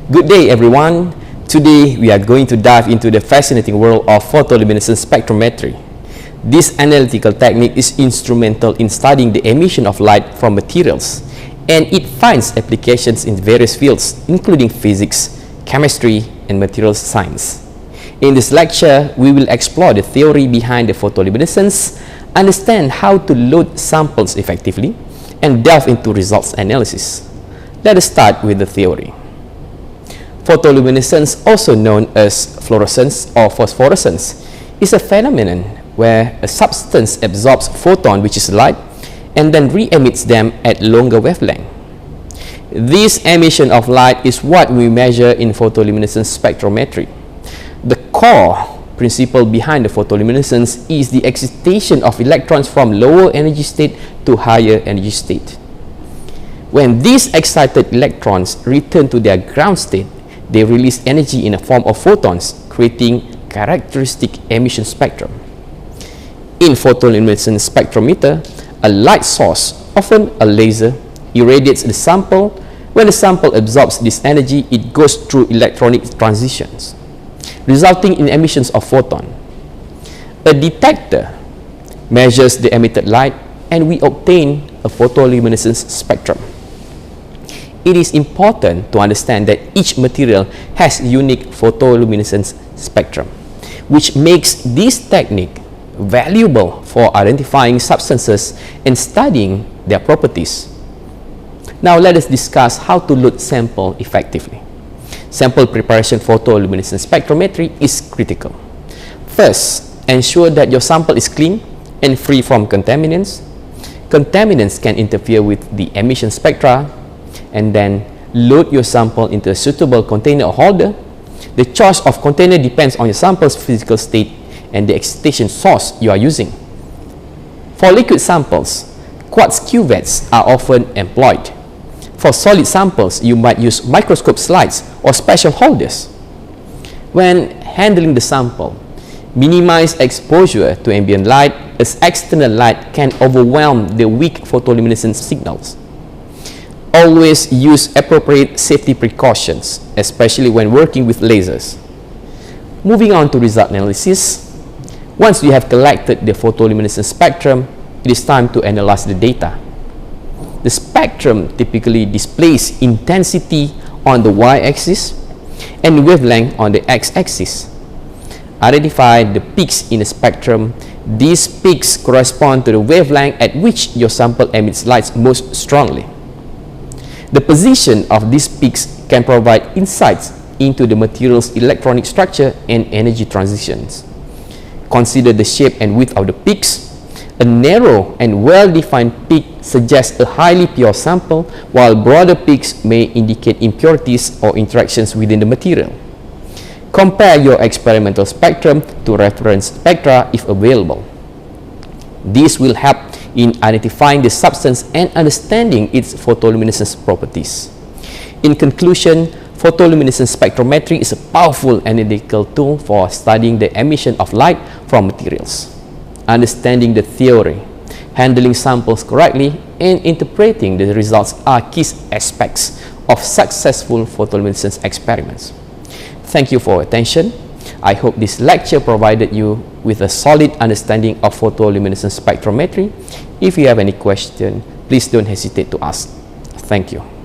Good day everyone. Today we are going to dive into the fascinating world of photoluminescence spectrometry. This analytical technique is instrumental in studying the emission of light from materials, and it finds applications in various fields including physics, chemistry, and materials science. In this lecture, we will explore the theory behind the photoluminescence, understand how to load samples effectively, and delve into results analysis. Let us start with the theory. Photoluminescence, also known as fluorescence or phosphorescence, is a phenomenon where a substance absorbs photon, which is light, and then re-emits them at longer wavelength. This emission of light is what we measure in photoluminescence spectrometry. The core principle behind the photoluminescence is the excitation of electrons from lower energy state to higher energy state. When these excited electrons return to their ground state, they release energy in the form of photons, creating characteristic emission spectrum. In photoluminescence spectrometer, a light source, often a laser, irradiates the sample. When the sample absorbs this energy, it goes through electronic transitions, resulting in emissions of photon. A detector measures the emitted light, and we obtain a photoluminescence spectrum. It is important to understand that each material has unique photoluminescence spectrum, which makes this technique valuable for identifying substances and studying their properties. Now let us discuss how to load sample effectively. Sample preparation photoluminescence spectrometry is critical. First, ensure that your sample is clean and free from contaminants. Contaminants can interfere with the emission spectra. And then load your sample into a suitable container or holder. The choice of container depends on your sample's physical state and the excitation source you are using. For liquid samples, quartz cuvettes are often employed. For solid samples, you might use microscope slides or special holders. When handling the sample, minimize exposure to ambient light, as external light can overwhelm the weak photoluminescence signals. Always use appropriate safety precautions, especially when working with lasers. Moving on to result analysis. Once you have collected the photoluminescence spectrum, it is time to analyze the data. The spectrum typically displays intensity on the y-axis and wavelength on the x-axis. Identify the peaks in the spectrum. These peaks correspond to the wavelength at which your sample emits light most strongly. The position of these peaks can provide insights into the material's electronic structure and energy transitions. Consider the shape and width of the peaks. A narrow and well-defined peak suggests a highly pure sample, while broader peaks may indicate impurities or interactions within the material. Compare your experimental spectrum to reference spectra if available. This will help in identifying the substance and understanding its photoluminescence properties. In conclusion, photoluminescence spectrometry is a powerful analytical tool for studying the emission of light from materials. Understanding the theory, handling samples correctly, and interpreting the results are key aspects of successful photoluminescence experiments. Thank you for your attention. I hope this lecture provided you with a solid understanding of photoluminescence spectrometry. If you have any question, please don't hesitate to ask. Thank you.